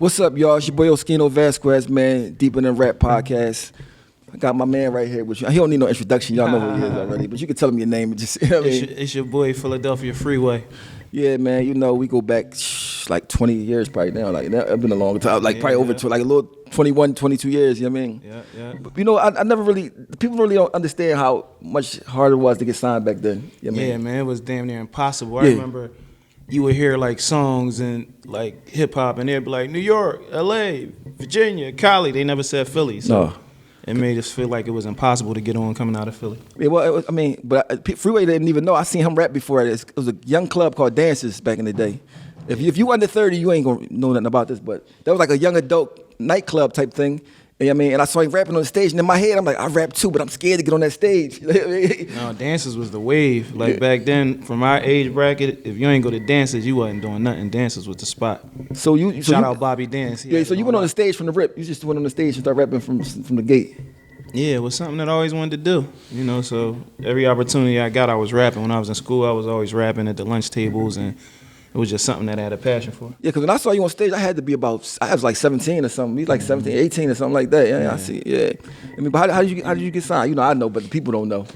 What's up, y'all? It's your boy Oskino Vasquez, man. Deep in the Rap Podcast. I got my man right here with you. He don't need no introduction. Y'all know who he is already. But you can tell him your name. And just, you know what I mean? It's your boy, Philadelphia Freeway. Yeah, man. You know, we go back like 20 years probably now. Like, it's been a long time. Like, probably over to like a little 21, 22 years. You know what I mean? Yeah. But, you know, I never really, people really don't understand how much harder it was to get signed back then. You know what I mean? Man, it was damn near impossible. I remember you would hear like songs and like hip hop, and they'd be like New York, LA, Virginia, Cali. They never said Philly. So No. it made us feel like it was impossible to get on coming out of Philly. Yeah, well, it was, but Freeway didn't even know. I seen him rap before. It was a young club called Dances back in the day. If you under 30, you ain't gonna know nothing about this, but that was like a young adult nightclub type thing. You know what I mean? And I saw him rapping on the stage, and in my head, I'm like, I rap too, but I'm scared to get on that stage. No, dances was the wave. Like back then, from our age bracket, if you ain't go to dances, you wasn't doing nothing. Dances was the spot. Shout out Bobby Dance. Yeah, so you went on the stage from the rip. You just went on the stage and started rapping from the gate. Yeah, it was something that I always wanted to do, you know, so every opportunity I got, I was rapping. When I was in school, I was always rapping at the lunch tables, and it was just something that I had a passion for. Yeah, because when I saw you on stage, I was like 17 or something. You was like 17, 18 or something like that. Yeah. I see, yeah. I mean, but how did you get signed? You know, I know, but the people don't know.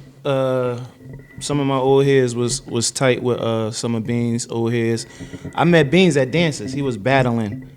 Some of my old heads was tight with some of Beans' old heads. I met Beans at dances. He was battling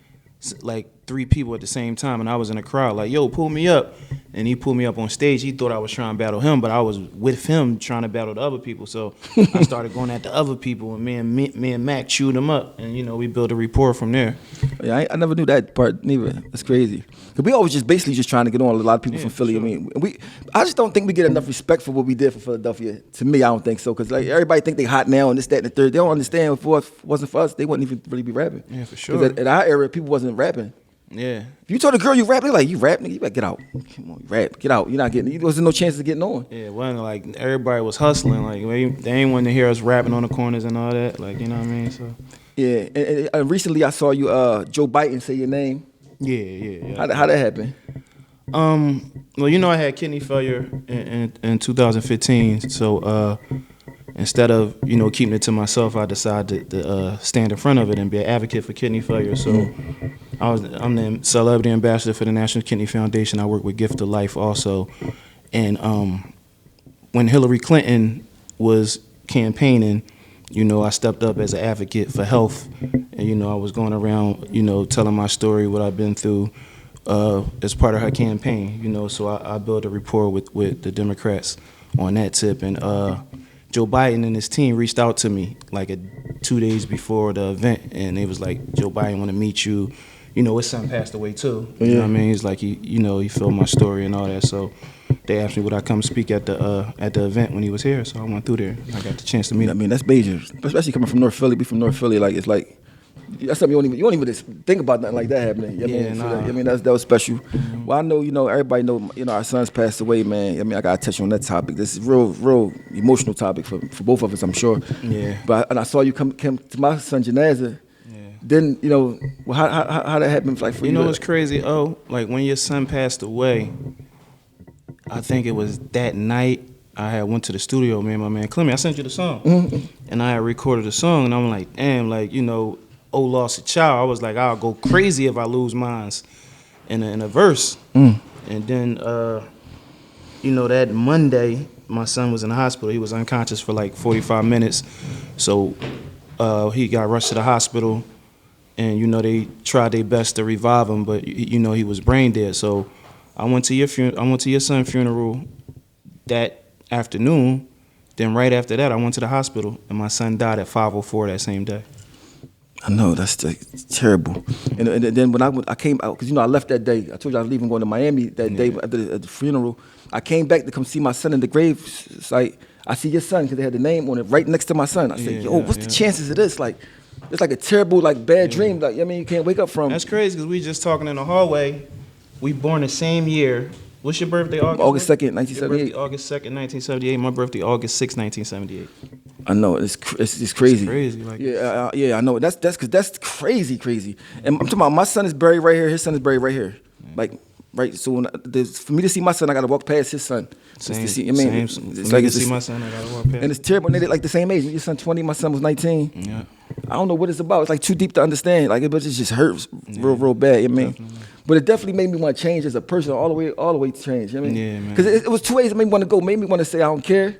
like 3 people at the same time, and I was in the crowd like, yo, pull me up. And he pulled me up on stage. He thought I was trying to battle him, but I was with him trying to battle the other people. So I started going at the other people, and me and Mac chewed them up, and you know, we built a rapport from there. Yeah, I never knew that part neither. That's crazy. Cause we always basically trying to get on. A lot of people from Philly. Sure. I mean, I just don't think we get enough respect for what we did for Philadelphia. To me, I don't think so. Cause like everybody think they hot now and this, that, and the third. They don't understand if it wasn't for us, they wouldn't even really be rapping. Yeah, for sure. At our era, people wasn't rapping. Yeah. If you told a girl you rap, they're like, you rap, nigga, you better get out. Come on, you rap, get out. You're not getting. There wasn't no chance of getting on. Yeah, it wasn't like everybody was hustling. Like they ain't want to hear us rapping on the corners and all that. Like, you know what I mean? So. Yeah, and recently I saw you, Joe Biden say your name. Yeah. How that happen? Well, you know, I had kidney failure in 2015. So instead of, you know, keeping it to myself, I decided to stand in front of it and be an advocate for kidney failure. So I'm the celebrity ambassador for the National Kidney Foundation. I work with Gift of Life also. And when Hillary Clinton was campaigning, you know, I stepped up as an advocate for health. And, you know, I was going around, you know, telling my story, what I've been through as part of her campaign, you know. So I built a rapport with the Democrats on that tip. And Joe Biden and his team reached out to me like 2 days before the event, and they was like, Joe Biden want to meet you. You know, his son passed away too. You know what I mean? He's like, he filled my story and all that. So they asked me would I come speak at the event when he was here. So I went through there. I got the chance to meet him. I mean, that's major, especially coming from North Philly. Be from North Philly, like it's like that's something you don't even just think about nothing like that happening. I mean, that was special. Mm-hmm. Well, I know, you know, everybody know, you know, our sons passed away, man. I mean, I gotta touch on that topic. This is real emotional topic for both of us, I'm sure. Yeah. But and I saw you come to my son Janaza. Then, you know, how that happened, like for you. You know, it's crazy. Oh, like when your son passed away, I think it was that night. I had went to the studio, me and my man Clemmy. I sent you the song, and I had recorded the song, and I'm like, damn, like, you know, lost a child. I was like, I'll go crazy if I lose mines in a verse. And then, you know, that Monday, my son was in the hospital. He was unconscious for like 45 minutes, so he got rushed to the hospital. And, you know, they tried their best to revive him, but, you know, he was brain dead. So I went to your son's funeral that afternoon. Then right after that, I went to the hospital, and my son died at 5:04 that same day. I know, that's terrible. And then when I came out, because, you know, I left that day. I told you I was leaving, going to Miami that day at the funeral. I came back to come see my son in the grave site. I see your son because they had the name on it right next to my son. I said, what's the chances of this? Like, it's like a terrible, like, bad dream. Like, I mean, you can't wake up from. That's crazy because we just talking in the hallway. We born the same year. What's your birthday, August? August 2nd, 1978. August 2nd, 1978. My birthday, August 6th, 1978. I know, it's crazy. It's crazy. Like yeah, I know. That's crazy. And I'm talking about my son is buried right here. His son is buried right here. Like, right. So for me to see my son, I got to walk past his son. Same. It's like to see my son, I got to walk past. And it's terrible. And they like the same age. Your son 20, my son was 19. Yeah. I don't know what it's about. It's like too deep to understand. Like it just hurts real bad. You know what I mean? Definitely. But it definitely made me want to change as a person, all the way to change. You know what I mean? Yeah, man. Because it was two ways it made me want to go. It made me want to say I don't care.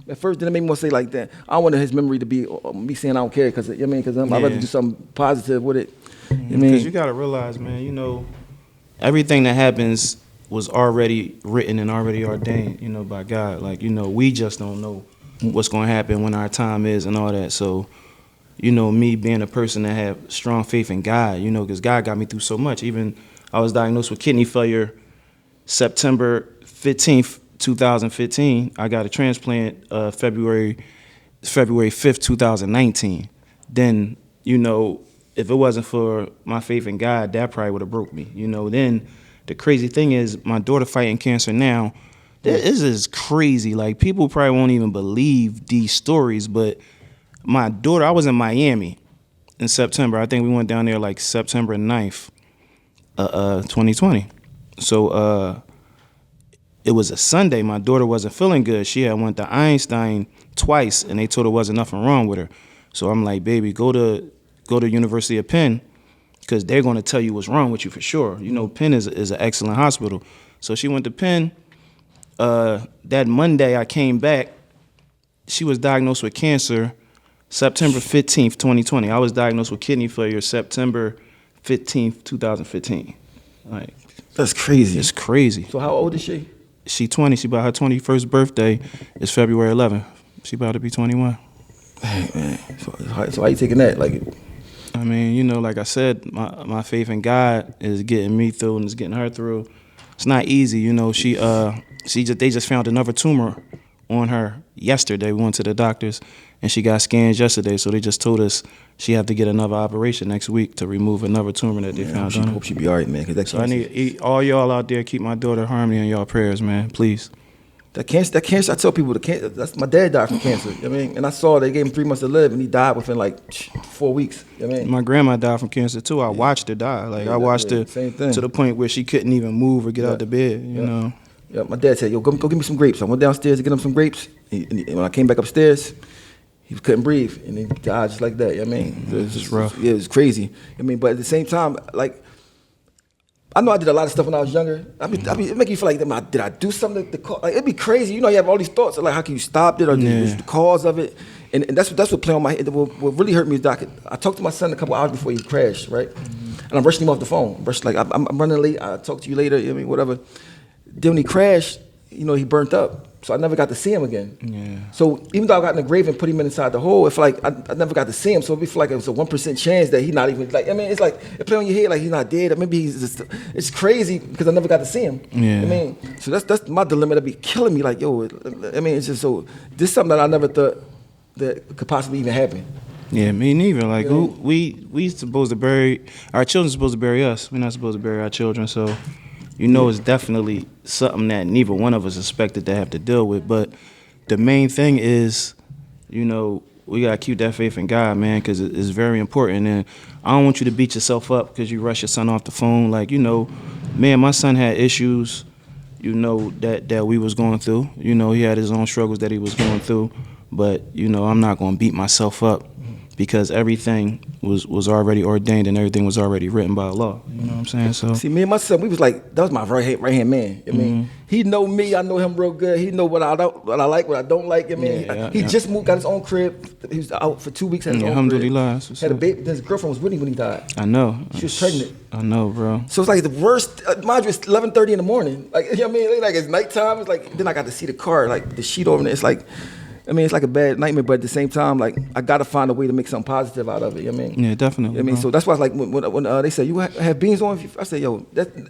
At first, then it made me want to say like that. I want his memory to be me saying I don't care because you know what I mean? Because I'd rather do something positive with it. You know what I mean? Because you gotta realize, man, you know, everything that happens was already written and already ordained, you know, by God. Like, you know, we just don't know what's gonna happen when our time is and all that. So, you know, me being a person that have strong faith in God, you know, because God got me through so much. Even I was diagnosed with kidney failure September 15th, 2015. I got a transplant February 5th, 2019. Then, you know, if it wasn't for my faith in God, that probably would have broke me. You know, then the crazy thing is my daughter fighting cancer now. This is crazy. Like, people probably won't even believe these stories, but my daughter, I was in Miami in September. I think we went down there like September 9th, 2020. So it was a Sunday. My daughter wasn't feeling good. She had went to Einstein twice, and they told her wasn't nothing wrong with her. So I'm like, baby, go to University of Penn, because they're going to tell you what's wrong with you for sure. You know, Penn is an excellent hospital. So she went to Penn. That Monday I came back. She was diagnosed with cancer September 15th, 2020. I was diagnosed with kidney failure September 15th, 2015. Like, That's crazy. it's crazy. So how old is she? She 20. She about her 21st birthday is February 11th. She about to be 21. Hey, man. So how you taking that? Like, I mean, you know, like I said, my faith in God is getting me through and it's getting her through. It's not easy, you know. They just found another tumor on her yesterday. We went to the doctors and she got scans yesterday, so they just told us she have to get another operation next week to remove another tumor that they found on her. Hope she be all right, man. So I need all y'all out there, keep my daughter Harmony in y'all prayers, man, please. That cancer, I tell people, that's my dad died from cancer. You know what I mean? And I saw they gave him 3 months to live, and he died within like 4 weeks. You know what I mean? My grandma died from cancer too. I watched her die. Like, I watched her same thing. to the point where she couldn't even move or get out the bed, you know. Yeah, my dad said, yo, go give me some grapes. I went downstairs to get him some grapes. And when I came back upstairs, he couldn't breathe, and he died just like that. You know what I mean? So It's just rough. Yeah, it was crazy. I mean, but at the same time, like, I know I did a lot of stuff when I was younger. It make you feel like, did I do something to cause? Like, it'd be crazy. You know, you have all these thoughts of like, how can you stop it or the cause of it? And that's what played on my head. What really hurt me is that I talked to my son a couple hours before he crashed, right? And I'm rushing him off the phone. I'm running late. I'll talk to you later. You know what I mean, whatever. Then when he crashed, you know, he burnt up. So I never got to see him again. Yeah. So even though I got in the grave and put him inside the hole, it felt like I never got to see him. So it felt like it was a 1% chance that he's not even like. I mean, it's like it play on your head like he's not dead. Or maybe he's just. It's crazy because I never got to see him. Yeah. I mean, so that's my dilemma. That be killing me. Like, yo. I mean, it's just so. This is something that I never thought that could possibly even happen. Yeah, me neither. Like, we supposed to bury our children. Supposed to bury us. We're not supposed to bury our children. So, you know, it's definitely something that neither one of us expected to have to deal with. But the main thing is, you know, we gotta keep that faith in God, man, because it's very important. And I don't want you to beat yourself up because you rush your son off the phone. Like, you know, man, my son had issues, you know, that we was going through. You know, he had his own struggles that he was going through. But, you know, I'm not gonna beat myself up because everything was already ordained and everything was already written by law. You know what I'm saying? So see, me and my son, we was like, that was my right hand man. I mean, he know me, I know him real good. He know what I like, what I don't like. I mean, he just moved, got his own crib. He was out for 2 weeks. Had his own crib. Had a baby. His girlfriend was with him when he died. I know. She was pregnant. I know, bro. So it's like the worst. Mind you, it's 11:30 in the morning. Like, you know what I mean? Like, it's nighttime. It's like, then I got to see the car, like the sheet over there. It's like, I mean, it's like a bad nightmare, but at the same time, like, I gotta find a way to make something positive out of it. You know what I mean? Yeah, definitely. You know what I mean, so that's why, like, when they say you have beans on, I say, yo,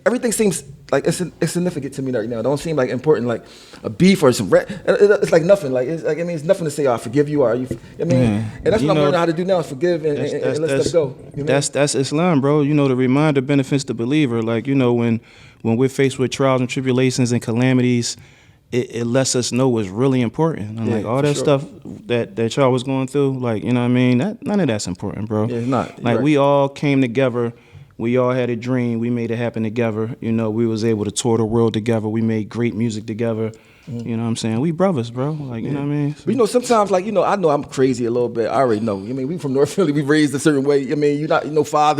everything seems like it's significant to me right now. It don't seem like important, like a beef or some red. It's like nothing. Like, it's like, I mean, it's nothing to say. Oh, I forgive you, or you. I mean, and that's what I'm learning how to do now: is forgive and let stuff go. You know that's Islam, bro. You know, the reminder benefits the believer. Like, you know, when we're faced with trials and tribulations and calamities, it lets us know what's really important. And like all that stuff that y'all was going through, like, you know what I mean? None of that's important, bro. Yeah, it's not. Like, we all came together. We all had a dream. We made it happen together. You know, we was able to tour the world together. We made great music together. You know what I'm saying? We brothers, bro. Like, you know what I mean? But, you know, sometimes, like, you know, I know I'm crazy a little bit. I already know. I mean, we from North Philly. We raised a certain way. I mean, you're not, you know, father.